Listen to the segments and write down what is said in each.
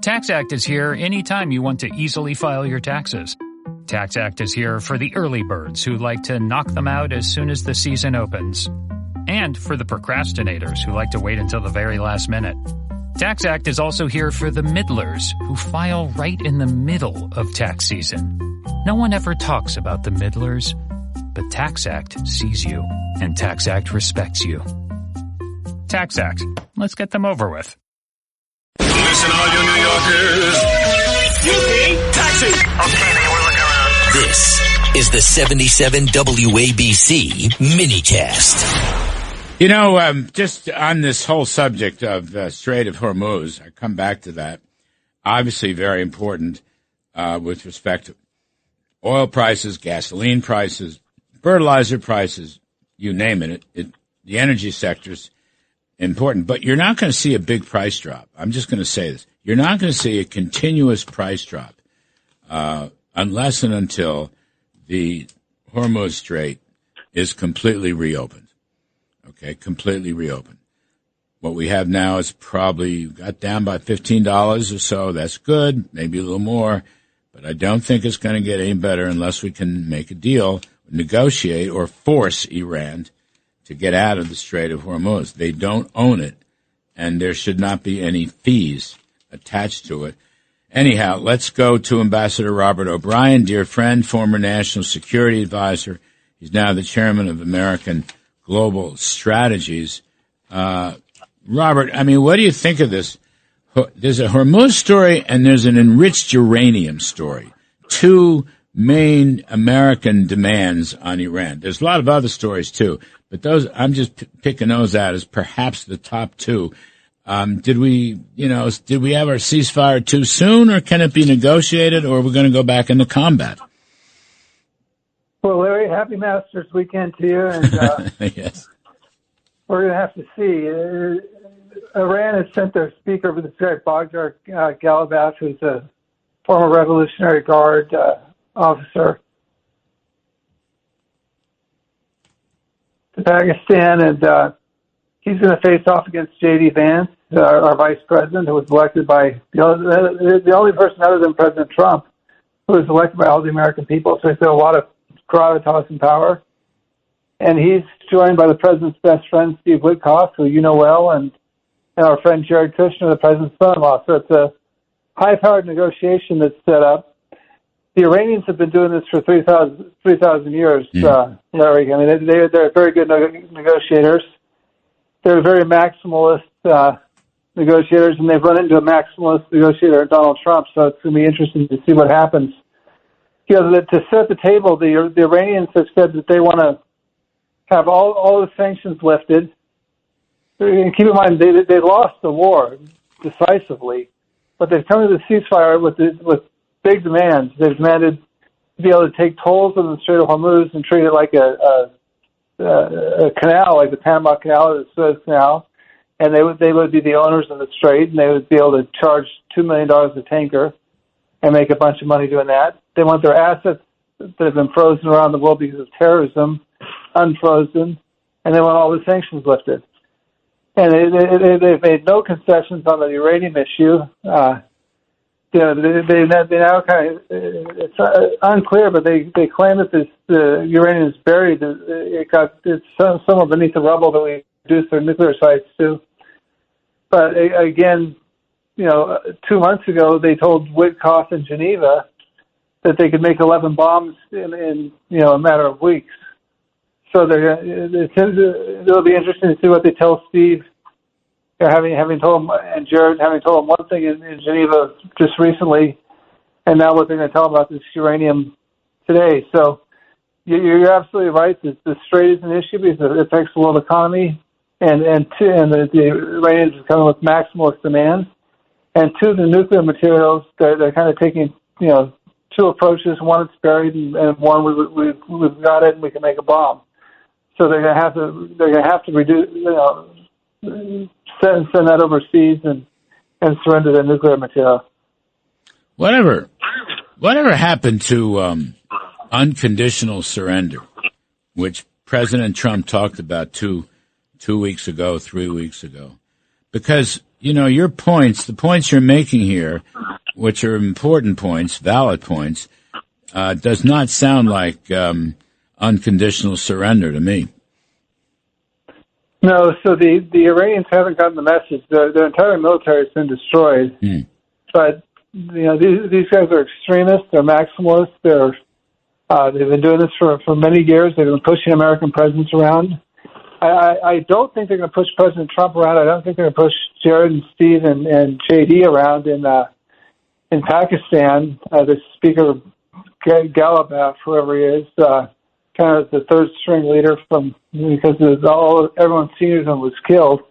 TaxAct is here anytime you want to easily file your taxes. TaxAct is here for the early birds who like to knock them out as soon as the season opens. And for the procrastinators who like to wait until the very last minute. TaxAct is also here for the middlers who file right in the middle of tax season. No one ever talks about the middlers, but TaxAct sees you, and TaxAct respects you. TaxAct. Let's get them over with. Listen, all you New Yorkers. Excuse me, taxi. Okay, man, we're looking around. This is the 77 WABC minicast. You know, just on this whole subject of Strait of Hormuz, I come back to that. Obviously very important with respect to oil prices, gasoline prices, fertilizer prices, you name it. The energy sector's important. But you're not going to see a big price drop. I'm just going to say this. You're not going to see a continuous price drop unless and until the Hormuz Strait is completely reopened. Okay, completely reopened. What we have now is probably got down by $15 or so. That's good, maybe a little more. But I don't think it's going to get any better unless we can make a deal, negotiate, or force Iran to get out of the Strait of Hormuz. They don't own it, and there should not be any fees attached to it. Anyhow, let's go to Ambassador Robert O'Brien, dear friend, former National Security Advisor. He's now the chairman of American Global Strategies. Robert, I mean, what do you think of this? There's a Hormuz story and there's an enriched uranium story. Two main American demands on Iran. There's a lot of other stories too, but those, I'm just picking those out as perhaps the top two. Did we have our ceasefire too soon, or can it be negotiated, or are we going to go back into combat? Well, Larry, happy Masters weekend to you, and yes, we're going to have to see. Iran has sent their speaker over the Strait, Baghdad Ghalibaf, who's a former Revolutionary Guard officer, to Pakistan, and he's going to face off against J.D. Vance, our vice president, who was elected by the only person other than President Trump who was elected by all the American people. So he's got a lot of gravitas and power. And he's joined by the president's best friend, Steve Witkoff, who you know well, and our friend Jared Kushner, the president's son-in-law. So it's a high-powered negotiation that's set up. The Iranians have been doing this for 3,000 years, Larry. I mean, they're very good negotiators. They're very maximalist negotiators, and they've run into a maximalist negotiator, Donald Trump, so it's going to be interesting to see what happens. You know, to set the table, the Iranians have said that they want to have all the sanctions lifted. And keep in mind, they lost the war decisively, but they've come to the ceasefire with big demands. They've demanded to be able to take tolls on the Strait of Hormuz and treat it like a canal, like the Panama Canal or the Suez Canal, and they would be the owners of the strait, and they would be able to charge $2 million a tanker and make a bunch of money doing that. They want their assets that have been frozen around the world because of terrorism unfrozen, and they want all the sanctions lifted. And they've made no concessions on the uranium issue. They now kind of, it's unclear, but they claim that the uranium is buried. It's somewhere beneath the rubble that we reduced their nuclear sites to. But again, 2 months ago they told Witkoff in Geneva that they could make 11 bombs in a matter of weeks. So it'll be interesting to see what they tell Steve. Having told him, and Jared having told him one thing in Geneva just recently, and now what they're going to tell him about this uranium today. So you're absolutely right. The strait is an issue because it affects the world economy, and the Iranians are coming with maximalist demands. And two, the nuclear materials, they're kind of taking two approaches. One, it's buried, and one, we've got it and we can make a bomb. So they're going to have to reduce, send that overseas and surrender their nuclear material. Whatever happened to unconditional surrender, which President Trump talked about 2 weeks ago, 3 weeks ago? Because, your points, the points you're making here, which are important points, valid points, does not sound like unconditional surrender to me. No, so the Iranians haven't gotten the message. Their entire military has been destroyed. But these guys are extremists. They're maximalists. They've been doing this for many years. They've been pushing American presidents around. I don't think they're going to push President Trump around. I don't think they're going to push Jared and Steve and JD around in Pakistan. The Speaker Galabaf, whoever he is, kind of the third string leader because everyone senior to him was killed.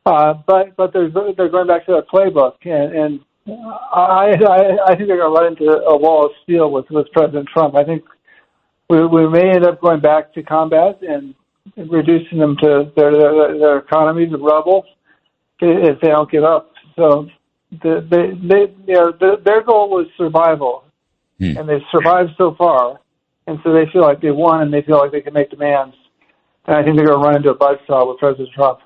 But they're going back to that playbook, and I think they're going to run into a wall of steel with President Trump. I think we may end up going back to combat and reducing them to their economy to rubble if they don't give up. So their goal was survival, and they've survived so far, and so they feel like they won and they feel like they can make demands. And I think they're going to run into a buzzsaw with President Trump.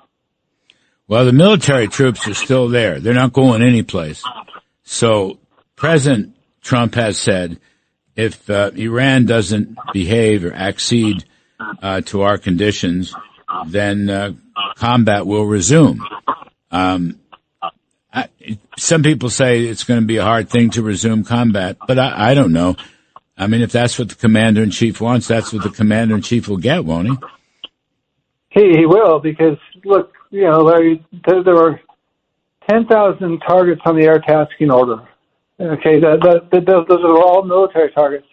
Well, the military troops are still there. They're not going anyplace. So President Trump has said if Iran doesn't behave or accede to our conditions, then combat will resume. Some people say it's going to be a hard thing to resume combat, but I don't know. I mean, if that's what the commander-in-chief wants, that's what the commander-in-chief will get, won't he? He will, because, look, Larry, there were 10,000 targets on the air tasking order. Okay, those are all military targets.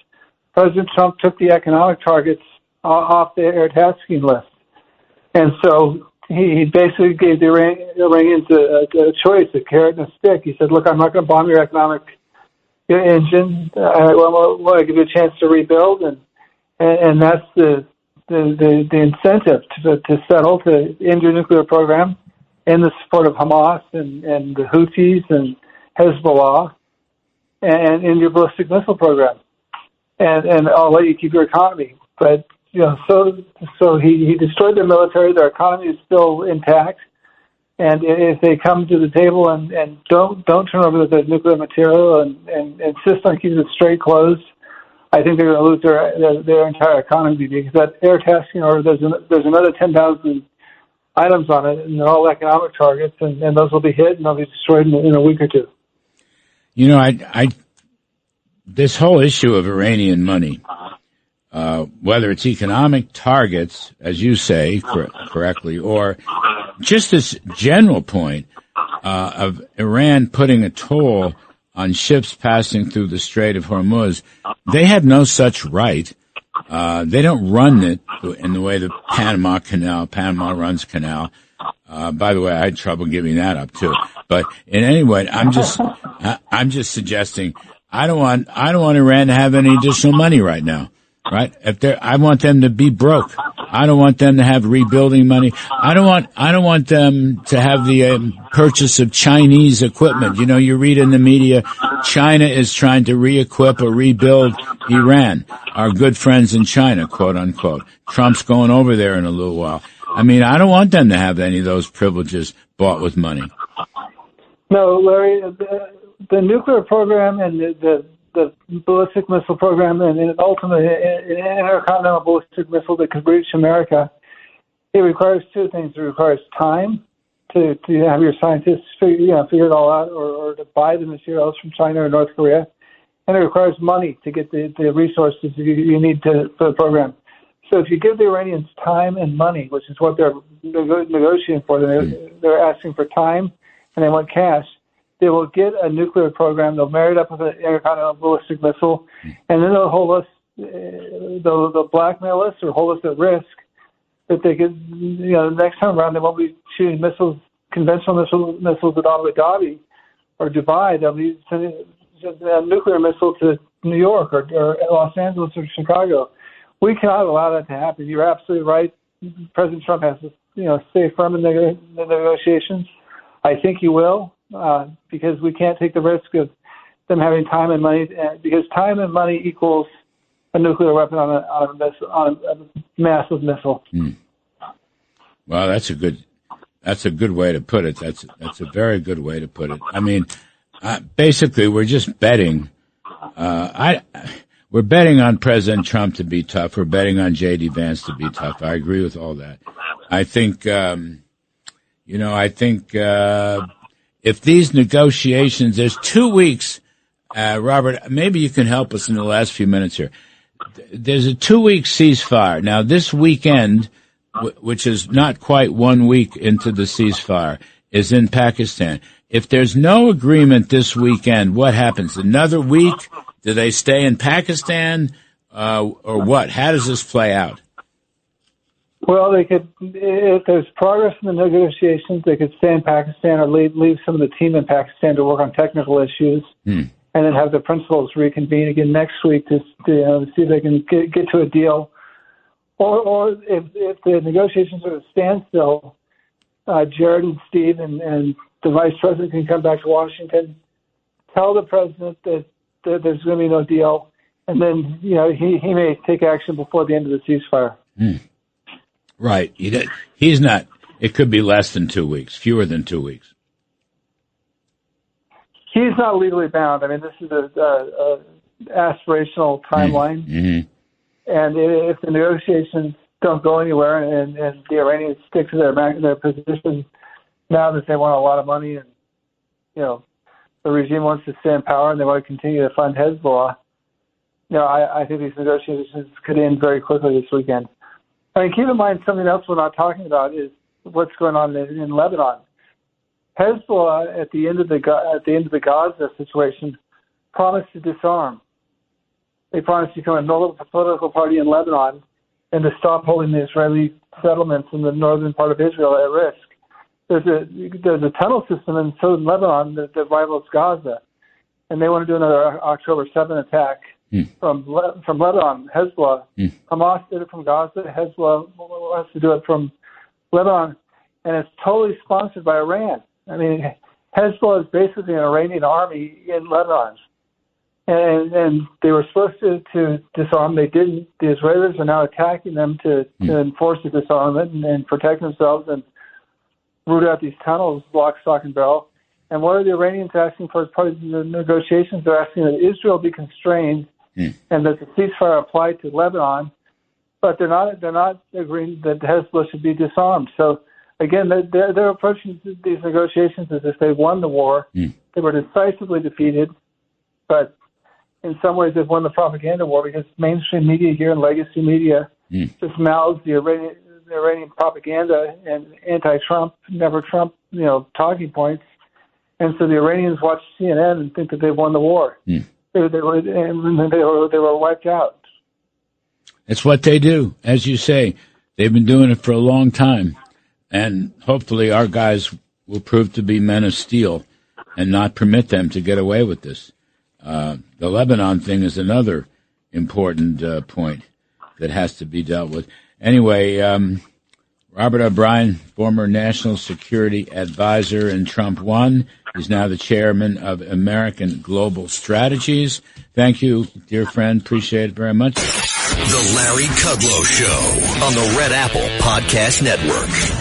President Trump took the economic targets off the air tasking list. And so he basically gave the Iranians a choice, a carrot and a stick. He said, look, I'm not going to bomb your economic engine. I want to give you a chance to rebuild, and that's the incentive to settle, to end your nuclear program, and the support of Hamas and the Houthis and Hezbollah, and in your ballistic missile program, and I'll let you keep your economy. But so he destroyed their military. Their economy is still intact. And if they come to the table and don't turn over the nuclear material and insist on keeping the strait closed, I think they're going to lose their entire economy, because that air tasking order, there's another 10,000 items on it, and they're all economic targets, and those will be hit and they'll be destroyed in a week or two. This whole issue of Iranian money, whether it's economic targets, as you say correctly, or just this general point of Iran putting a toll on ships passing through the Strait of Hormuz, they have no such right. They don't run it in the way the Panama runs canal. By the way, I had trouble giving that up too. But in any way, I'm just suggesting I don't want Iran to have any additional money right now. Right? I want them to be broke. I don't want them to have rebuilding money. I don't want them to have the purchase of Chinese equipment. You read in the media, China is trying to re-equip or rebuild Iran. Our good friends in China, quote unquote. Trump's going over there in a little while. I mean, I don't want them to have any of those privileges bought with money. No, Larry, the nuclear program and the ballistic missile program and ultimately an intercontinental ballistic missile that could reach America, it requires two things. It requires time to have your scientists figure it all out, or to buy the materials from China or North Korea, and it requires money to get the resources you need for the program. So if you give the Iranians time and money, which is what they're negotiating for, they're asking for time and they want cash, they will get a nuclear program. They'll marry it up with an intercontinental ballistic missile, and then they'll hold us, they'll blackmail us or hold us at risk that they could, next time around they won't be shooting conventional missiles at Abu Dhabi or Dubai. They'll be sending a nuclear missile to New York or Los Angeles or Chicago. We cannot allow that to happen. You're absolutely right. President Trump has to, stay firm in the negotiations. I think he will. Because we can't take the risk of them having time and money, because time and money equals a nuclear weapon on a massive missile. Well, that's a That's a good way to put it. That's a very good way to put it. I mean, basically, we're just betting. We're betting on President Trump to be tough. We're betting on J.D. Vance to be tough. I agree with all that. I think, if these negotiations, there's 2 weeks, Robert, maybe you can help us in the last few minutes here. There's a 2-week ceasefire. Now, this weekend, which is not quite 1 week into the ceasefire, is in Pakistan. If there's no agreement this weekend, what happens? Another week? Do they stay in Pakistan, or what? How does this play out? Well, they could, if there's progress in the negotiations, they could stay in Pakistan or leave some of the team in Pakistan to work on technical issues, and then have the principals reconvene again next week to see if they can get to a deal. Or if the negotiations are at a standstill, Jared and Steve and the vice president can come back to Washington, tell the president that there's going to be no deal, and then he may take action before the end of the ceasefire. Right. He's not. It could be less than 2 weeks, fewer than 2 weeks. He's not legally bound. I mean, this is a aspirational timeline. Mm-hmm. And if the negotiations don't go anywhere and the Iranians stick to their position now that they want a lot of money and, the regime wants to stay in power and they want to continue to fund Hezbollah, I think these negotiations could end very quickly this weekend. I mean, keep in mind something else we're not talking about is what's going on in Lebanon. Hezbollah, at the end of the Gaza situation, promised to disarm. They promised to become a political party in Lebanon and to stop holding the Israeli settlements in the northern part of Israel at risk. There's a tunnel system in southern Lebanon that rivals Gaza, and they want to do another October 7 attack from Lebanon. Hezbollah, Hamas did it from Gaza. Hezbollah wants to do it from Lebanon, and it's totally sponsored by Iran. I mean, Hezbollah is basically an Iranian army in Lebanon. And they were supposed to disarm. They didn't. The Israelis are now attacking them to enforce the disarmament and protect themselves and root out these tunnels, lock, stock, and barrel. And what are the Iranians asking for as part of the negotiations? They're asking that Israel be constrained and that the ceasefire apply to Lebanon, but they're not agreeing that Hezbollah should be disarmed. So again, they're approaching these negotiations as if they won the war. They were decisively defeated, but in some ways they've won the propaganda war because mainstream media here and legacy media just mouths the Iranian propaganda and anti-Trump, never Trump, talking points. And so the Iranians watch CNN and think that they've won the war. They were wiped out. It's what they do. As you say, they've been doing it for a long time. And hopefully our guys will prove to be men of steel and not permit them to get away with this. The Lebanon thing is another important point that has to be dealt with. Anyway, Robert O'Brien, former national security advisor in Trump 1. He's now the chairman of American Global Strategies. Thank you, dear friend. Appreciate it very much. The Larry Kudlow Show on the Red Apple Podcast Network.